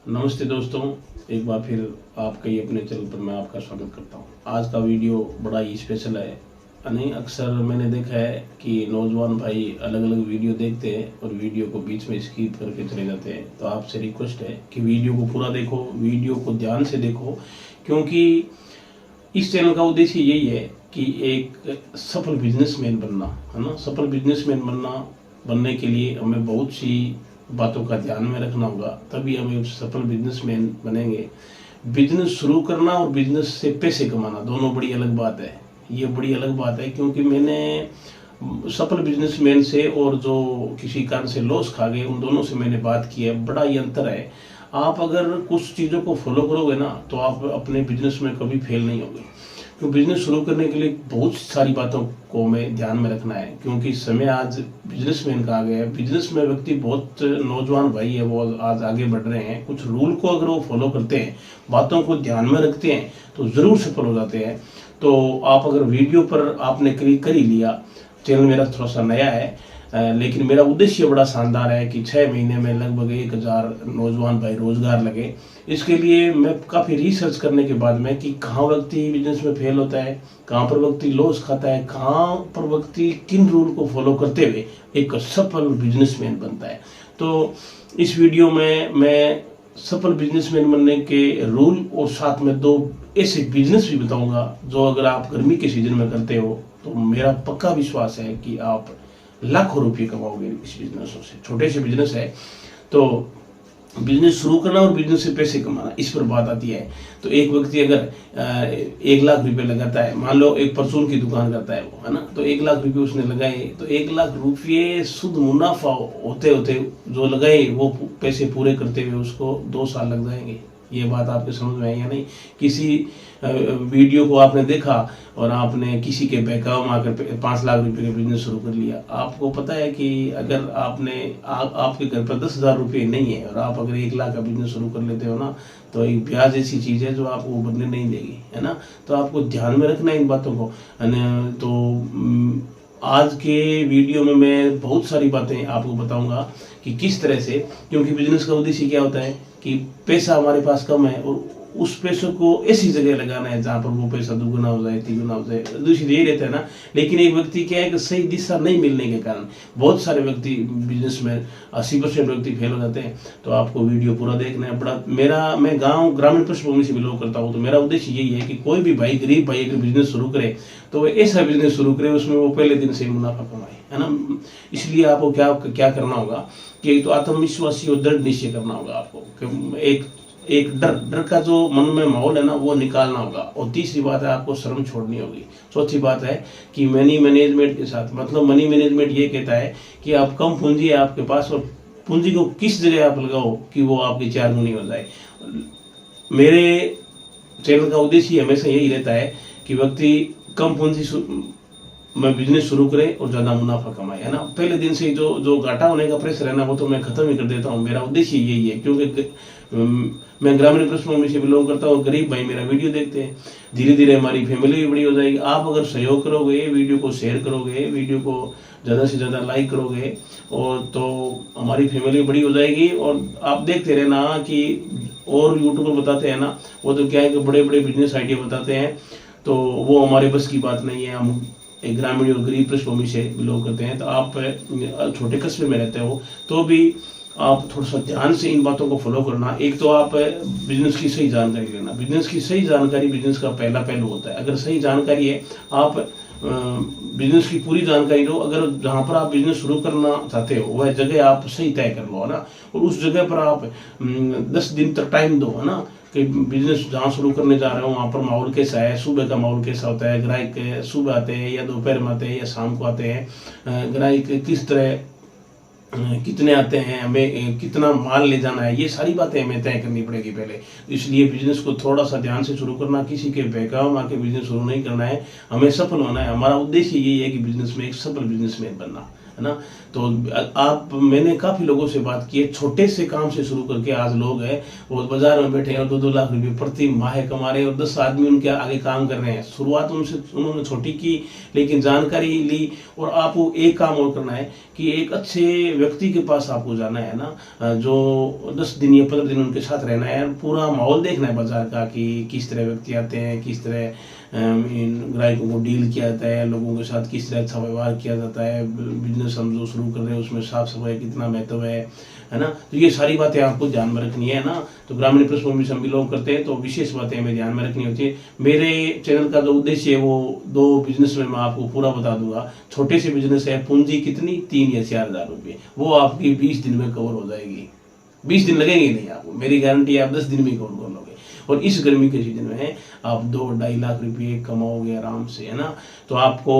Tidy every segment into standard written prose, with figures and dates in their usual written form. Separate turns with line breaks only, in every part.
नमस्ते दोस्तों, एक बार फिर आपके ही अपने चैनल पर मैं आपका स्वागत करता हूँ। आज का वीडियो बड़ा ही स्पेशल है। नहीं, अक्सर मैंने देखा है कि नौजवान भाई अलग अलग वीडियो देखते हैं और वीडियो को बीच में स्किप करके चले जाते हैं। तो आपसे रिक्वेस्ट है कि वीडियो को पूरा देखो, वीडियो को ध्यान से देखो, क्योंकि इस चैनल का उद्देश्य यही है कि एक सफल बिजनेसमैन बनना है ना। सफल बिजनेसमैन बनने के लिए हमें बहुत सी बातों का ध्यान में रखना होगा, तभी हम एक सफल बिजनेसमैन बनेंगे। बिजनेस शुरू करना और बिजनेस से पैसे कमाना दोनों बड़ी अलग बात है। ये बड़ी अलग बात है क्योंकि मैंने सफल बिजनेसमैन से और जो किसी कारण से लॉस खा गए उन दोनों से मैंने बात की है। बड़ा ही अंतर है। आप अगर कुछ चीज़ों को फॉलो करोगे ना तो आप अपने बिजनेस में कभी फेल नहीं होगे। तो बिजनेस शुरू करने के लिए बहुत सारी बातों को हमें ध्यान में रखना है, क्योंकि समय आज बिजनेसमैन का आ गया है। बिजनेस में व्यक्ति बहुत नौजवान भाई है, वो आज आगे बढ़ रहे हैं। कुछ रूल को अगर वो फॉलो करते हैं, बातों को ध्यान में रखते हैं तो ज़रूर सफल हो जाते हैं। तो आप अगर वीडियो पर आपने क्लिक कर ही लिया, चैनल मेरा थोड़ा सा नया है, लेकिन मेरा उद्देश्य बड़ा शानदार है कि 6 महीने में लगभग 1000 नौजवान भाई रोजगार लगे। इसके लिए मैं काफ़ी रिसर्च करने के बाद में कि कहाँ व्यक्ति बिजनेस में फेल होता है, कहाँ पर व्यक्ति लॉस खाता है, कहाँ पर व्यक्ति किन रूल को फॉलो करते हुए एक सफल बिजनेसमैन बनता है। तो इस वीडियो में मैं सफल बिजनेसमैन बनने के रूल और साथ में 2 ऐसे बिजनेस भी बताऊंगा जो अगर आप गर्मी के सीजन में करते हो तो मेरा पक्का विश्वास है कि आप लाखों रुपये कमाओगे इस बिजनेसों से। छोटे से बिजनेस है तो बिजनेस शुरू करना और बिजनेस से पैसे कमाना, इस पर बात आती है। तो एक व्यक्ति अगर 1 लाख रुपए लगाता है, मान लो एक परचून की दुकान करता है वो, है ना, तो 1 लाख रुपए उसने लगाए तो 1 लाख रुपये शुद्ध मुनाफा होते होते जो लगाए वो पैसे पूरे करते हुए उसको 2 साल लग जाएंगे। ये बात आपके समझ में आई या नहीं? किसी वीडियो को आपने देखा और आपने किसी के बहकावे में आकर 5 लाख रुपए का बिजनेस शुरू कर लिया। आपको पता है कि अगर आपके घर पर 10,000 रुपये नहीं है और आप अगर 1 लाख का बिजनेस शुरू कर लेते हो ना, तो एक ब्याज ऐसी चीज़ है जो आपको बनने नहीं देगी, है ना। तो आपको ध्यान में रखना है इन बातों को। तो आज के वीडियो में मैं बहुत सारी बातें आपको बताऊंगा कि किस तरह से, क्योंकि बिजनेस का उद्देश्य क्या होता है कि पैसा हमारे पास कम है और उस पैसों को ऐसी जगह लगाना है जहाँ पर वो पैसा दुगुना हो जाए, तिगुना हो जाए। उद्देश्य यही रहता है ना। लेकिन एक व्यक्ति क्या है कि सही दिशा नहीं मिलने के कारण बहुत सारे व्यक्ति बिजनेस में 80% व्यक्ति फेल हो जाते हैं। तो आपको वीडियो पूरा देखना है। मैं ग्रामीण पृष्ठभूमि से बिलोंग करता हूँ, तो मेरा उद्देश्य यही है कि कोई भी भाई, गरीब भाई अगर बिजनेस शुरू करे तो वो ऐसा बिजनेस शुरू करे उसमें वो पहले दिन से मुनाफा कमाए, है ना। इसलिए आपको क्या करना होगा कि तो आत्मविश्वासी और दृढ़ निश्चय करना होगा आपको कि एक डर का जो मन में माहौल है ना वो निकालना होगा। और तीसरी बात है आपको शर्म छोड़नी होगी। चौथी बात है कि मनी मैनेजमेंट के साथ, मतलब मनी मैनेजमेंट ये कहता है कि आप कम पूंजी है आपके पास और पूंजी को किस जगह आप लगाओ कि वो आपकी 4 गुनी हो जाए। मेरे चैनल का उद्देश्य हमेशा यही रहता है कि व्यक्ति कम पूंजी मैं बिजनेस शुरू करे और ज़्यादा मुनाफा कमाए, है ना। पहले दिन से जो घाटा होने का प्रेशर है ना वो तो मैं खत्म ही कर देता हूँ। मेरा उद्देश्य यही है, क्योंकि मैं ग्रामीण पृष्ठभूमि से बिलोंग करता हूँ। गरीब भाई मेरा वीडियो देखते हैं, धीरे धीरे हमारी फैमिली भी बड़ी हो जाएगी। आप अगर सहयोग करोगे, वीडियो को शेयर करोगे, वीडियो को ज़्यादा से ज़्यादा लाइक करोगे और तो हमारी फैमिली बड़ी हो जाएगी। और आप देखते रहना कि और यूट्यूबर बताते हैं ना, वो तो क्या है कि बड़े बड़े बिजनेस आइडिया बताते हैं, तो वो हमारे बस की बात नहीं है। हम एक ग्रामीण और गरीब पृष्ठभूमि से बिलोंग करते हैं। तो आप छोटे कस्बे में रहते हो तो भी आप थोड़ा सा ध्यान से इन बातों को फॉलो करना। एक तो आप बिजनेस की सही जानकारी लेना। बिजनेस की सही जानकारी बिजनेस का पहला पहलू होता है। अगर सही जानकारी है, आप बिजनेस की पूरी जानकारी लो। अगर जहाँ पर आप बिजनेस शुरू करना चाहते हो वह जगह आप सही तय कर लो, है ना। और उस जगह पर आप 10 दिन तक टाइम दो, है ना, कि बिजनेस जहाँ शुरू करने जा रहे हो वहाँ पर माहौल कैसा है, सुबह का माहौल कैसा होता है, ग्राहक सुबह आते हैं या दोपहर में आते हैं या शाम को आते हैं, ग्राहक किस तरह कितने आते हैं, हमें कितना माल ले जाना है, ये सारी बातें हमें तय करनी पड़ेगी पहले। इसलिए बिजनेस को थोड़ा सा ध्यान से शुरू करना, किसी के बहकावे में आके बिजनेस शुरू नहीं करना है। हमें सफल होना है। हमारा उद्देश्य यही है कि बिजनेस में एक सफल बिजनेसमैन बनना। है ना। तो आप मैंने काफ़ी लोगों से बात की है, छोटे से काम से शुरू करके आज लोग हैं वो बाजार में बैठे हैं और 2-2 लाख रुपए प्रति माह कमा रहे हैं और 10 आदमी उनके आगे काम कर रहे हैं। शुरुआत उन्होंने छोटी की, लेकिन जानकारी ली। और आपको एक काम और करना है कि एक अच्छे व्यक्ति के पास आपको जाना है ना, जो 10 दिन या 15 दिन उनके साथ रहना है, पूरा माहौल देखना है बाजार का कि किस तरह व्यक्ति आते हैं, किस तरह इन ग्राहकों को डील किया जाता है, लोगों के साथ किस तरह अच्छा व्यवहार किया जाता है, बिजनेस हम जो शुरू कर रहे हैं उसमें साफ सफाई कितना महत्व है ना। तो ये सारी बातें आपको ध्यान में रखनी है ना। तो ग्रामीण पृष्ठभूमि से हम बिलोंग करते हैं तो विशेष बातें हमें ध्यान में रखनी होती है। मेरे चैनल का जो उद्देश्य है वो 2 बिजनेस में मैं आपको पूरा बता दूंगा। छोटे से बिजनेस है, पूंजी कितनी 3 या 4 हज़ार रुपये, वो आपकी 20 दिन में कवर हो जाएगी। 20 दिन लगेंगे नहीं आपको, मेरी गारंटी है आप 10 दिन में कवर कर लोगे। और इस गर्मी के सीजन में आप 2-2.5 लाख रुपये कमाओगे आराम से, है ना। तो आपको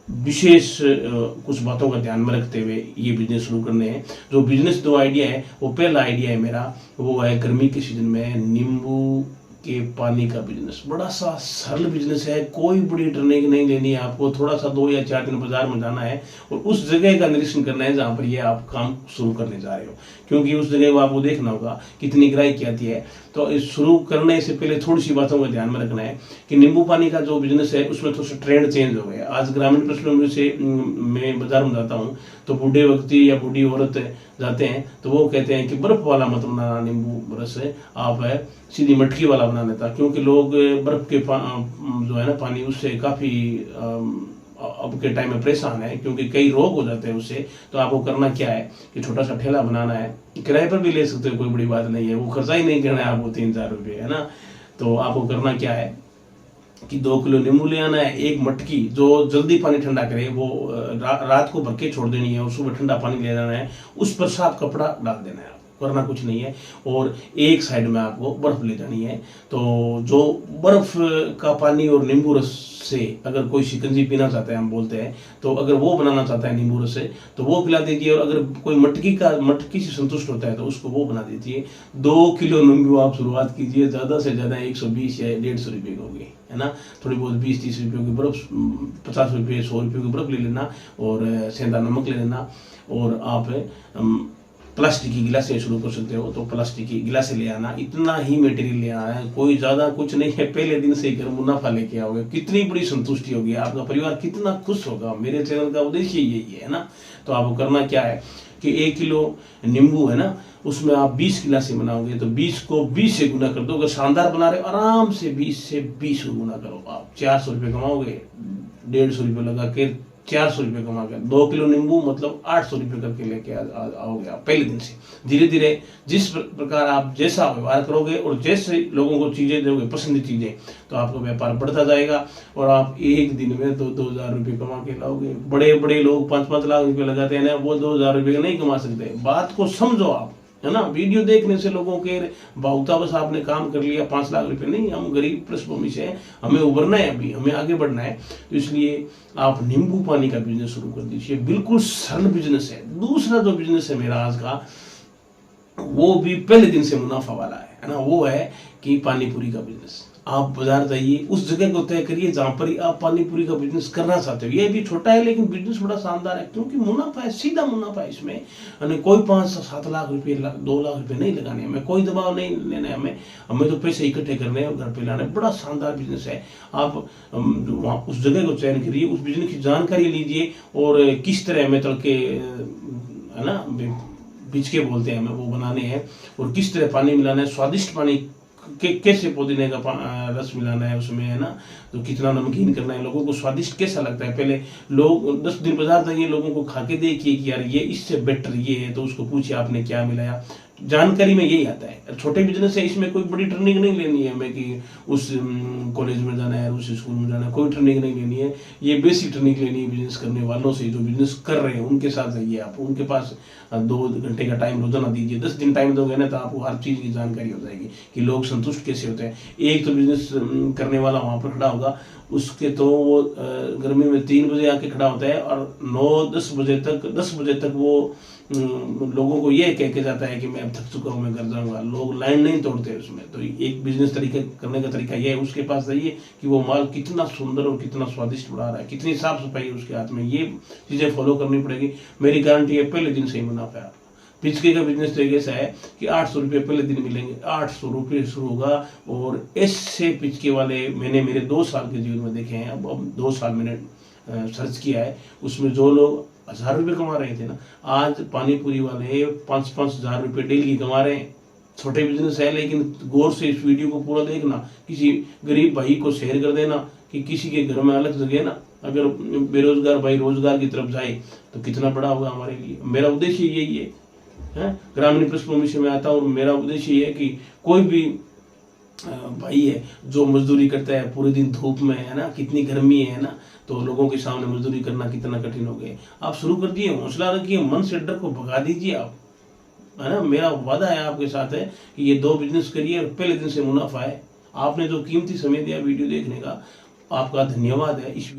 विशेष कुछ बातों का ध्यान में रखते हुए ये बिजनेस शुरू करने हैं। जो बिजनेस 2 आइडिया है, वो पहला आइडिया है मेरा, वो है गर्मी के सीजन में नींबू के पानी का बिजनेस। बड़ा सा सरल बिजनेस है, कोई बड़ी ट्रेनिंग नहीं लेनी है आपको। थोड़ा सा 2 या 4 दिन बाजार में जाना है और उस जगह का निरीक्षण करना है जहाँ पर ये आप काम शुरू करने जा रहे हो, क्योंकि उस जगह को आपको देखना होगा कितनी ग्राहकी आती है। तो इस शुरू करने से पहले थोड़ी सी बातों का ध्यान में रखना है कि नींबू पानी का जो बिजनेस है उसमें थोड़ा सा ट्रेंड चेंज हो गया। आज ग्रामीण पृष्ठभूमि से मैं बाजार में जाता हूँ तो बूढ़े व्यक्ति या बूढ़ी औरत जाते हैं तो वो कहते हैं कि बर्फ वाला मत बनाना नींबू रस है, आप है सीधी मटकी वाला बना लेता, क्योंकि लोग बर्फ के जो है ना पानी उससे काफ़ी अब के टाइम में परेशान है, क्योंकि कई रोग हो जाते हैं उससे। तो आपको करना क्या है कि छोटा सा ठेला बनाना है, किराए पर भी ले सकते हो, कोई बड़ी बात नहीं है, वो खर्चा ही नहीं करना है आपको 3-4 रुपये, है ना। तो आपको करना क्या है कि 2 किलो नींबू ले आना है, एक मटकी जो जल्दी पानी ठंडा करे वो रात को भर के छोड़ देनी है और सुबह ठंडा पानी ले जाना है, उस पर साफ कपड़ा डाल देना है, करना कुछ नहीं है। और एक साइड में आपको बर्फ ले जानी है। तो जो बर्फ का पानी और नींबू रस से अगर कोई शिकंजी पीना चाहता है, हम बोलते हैं, तो अगर वो बनाना चाहता है नींबू रस से तो वो पिला दीजिए। और अगर कोई मटकी से संतुष्ट होता है तो उसको वो बना दीजिए। 2 किलो नींबू आप शुरुआत कीजिए, ज़्यादा से ज़्यादा 120 या 150 रुपये की होगी, है ना। थोड़ी बहुत 20-30 रुपये की बर्फ, 50 रुपये 100 रुपये की बर्फ ले लेना और सेंधा नमक ले लेना। और आप प्लास्टिक की गिलासें शुरू कर सकते हो तो प्लास्टिक की गिलासें ले आना, इतना ही मटेरियल ले आना है, कोई ज़्यादा कुछ नहीं है। पहले दिन से घर मुनाफा लेके आओगे, कितनी बड़ी संतुष्टि होगी, आपका परिवार कितना खुश होगा। मेरे चैनल का उद्देश्य यही है ना। तो आपको करना क्या है कि 1 किलो नींबू है ना, उसमें आप 20 गिलासें बनाओगे तो 20 को 20 से गुना कर दो। अगर शानदार बना रहे हो आराम से 20 से 20 को गुना करो, आप 400 रुपये कमाओगे। 150 रुपये लगा के 400 रुपये कमा के 2 किलो नींबू मतलब 800 रुपये करके लेके आओगे आप पहले दिन से। धीरे धीरे जिस प्रकार आप जैसा व्यवहार करोगे और जैसे लोगों को चीज़ें दोगे, पसंद चीज़ें, तो आपका व्यापार बढ़ता जाएगा और आप एक दिन में 2-2 हज़ार रुपये कमा के लाओगे। बड़े बड़े लोग 5-5 लाख रुपये लगाते हैं ना, वो 2 हज़ार रुपये नहीं कमा सकते। बात को समझो आप, है ना। वीडियो देखने से लोगों के भावता बस आपने काम कर लिया 5 लाख रुपए नहीं। हम गरीब पृष्ठभूमि से हैं, हमें उभरना है, अभी हमें आगे बढ़ना है। तो इसलिए आप नींबू पानी का बिजनेस शुरू कर दीजिए, बिल्कुल सरल बिजनेस है। दूसरा जो बिजनेस है मेरा आज का, वो भी पहले दिन से मुनाफा वाला है ना। वो है कि पानी पूरी का बिजनेस। आप बाजार जाइए, उस जगह को तय करिए जहाँ पर आप पानी पूरी का बिजनेस करना चाहते हो। ये भी छोटा है लेकिन बिजनेस बड़ा शानदार है, क्योंकि मुनाफा है, सीधा मुनाफा है इसमें। हमें कोई 5-7 लाख रुपये 2 लाख रुपये नहीं लगाने, हमें कोई दबाव नहीं लेना है, हमें तो पैसे इकट्ठे करने हैं और घर पे लाने। बड़ा शानदार बिजनेस है। आप वहाँ उस जगह को चयन करिए, उस बिजनेस की जानकारी लीजिए और किस तरह मेथड के, है ना, बिचके बोलते हैं हमें, वो बनाने हैं और किस तरह पानी मिलाना है, स्वादिष्ट पानी कैसे पुदीने का रस मिलाना है उसमें, है ना। तो कितना नमकीन करना है, लोगों को स्वादिष्ट कैसा लगता है। पहले लोग 10 दिन बाजार जाइए, लोगों को खा के देखिए कि यार ये इससे बेटर ये है, तो उसको पूछिए आपने क्या मिलाया। जानकारी में यही आता है। छोटे बिजनेस है, इसमें कोई बड़ी ट्रेनिंग नहीं लेनी है हमें कि उस कॉलेज में जाना है, उस स्कूल में जाना है, कोई ट्रेनिंग नहीं लेनी है। ये बेसिक ट्रेनिंग लेनी है बिजनेस करने वालों से, जो बिजनेस कर रहे हैं उनके साथ जाइए आप, उनके पास 2 घंटे का टाइम रोजाना दीजिए। 10 दिन टाइम दोगे ना तो आपको हर चीज़ की जानकारी हो जाएगी कि लोग संतुष्ट कैसे होते हैं। एक तो बिजनेस करने वाला वहाँ पर खड़ा होगा, उसके तो वो गर्मी में 3 बजे आके खड़ा होता है और 9-10 बजे तक 10 बजे तक वो लोगों को ये कह के जाता है कि मैं अब थक चुका हूँ, मैं घर जाऊंगा, लोग लाइन नहीं तोड़ते उसमें। तो एक बिजनेस तरीके करने का तरीका ये है, उसके पास जाइए कि वो माल कितना सुंदर और कितना स्वादिष्ट बना रहा है, कितनी साफ सफाई है उसके हाथ में, ये चीज़ें फॉलो करनी पड़ेगी। मेरी गारंटी है पहले दिन से ही मुनाफा है। पिचके का बिजनेस तो ऐसा है कि 800 रुपये पहले दिन मिलेंगे, 800 रुपये शुरू होगा। और ऐसे पिचके वाले मैंने मेरे 2 साल के जीवन में देखे हैं। अब 2 साल मैंने सर्च किया है, उसमें जो लोग 1000 रुपये कमा रहे थे ना, आज पानीपुरी वाले 5-5 हज़ार रुपये डेली की कमा रहे हैं। छोटे बिजनेस है, लेकिन गौर से इस वीडियो को पूरा देखना, किसी गरीब भाई को शेयर कर देना कि किसी के घर में अलग जगह ना, अगर बेरोजगार भाई रोजगार की तरफ जाए तो कितना बड़ा होगा हमारे लिए। मेरा उद्देश्य यही है, ग्रामीण पृष्ठभूमि से मैं आता हूँ। मेरा उद्देश्य ये है कि कोई भी भाई है जो मजदूरी करता है पूरे दिन धूप में, है ना, कितनी गर्मी है ना, तो लोगों के सामने मजदूरी करना कितना कठिन हो गया। आप शुरू कर दिए, हौसला रखिए, मन से डर को भगा दीजिए आप, है ना। मेरा वादा है आपके साथ है कि ये 2 बिजनेस करिए और पहले दिन से मुनाफा है। आपने जो कीमती समय दिया वीडियो देखने का, आपका धन्यवाद है। इस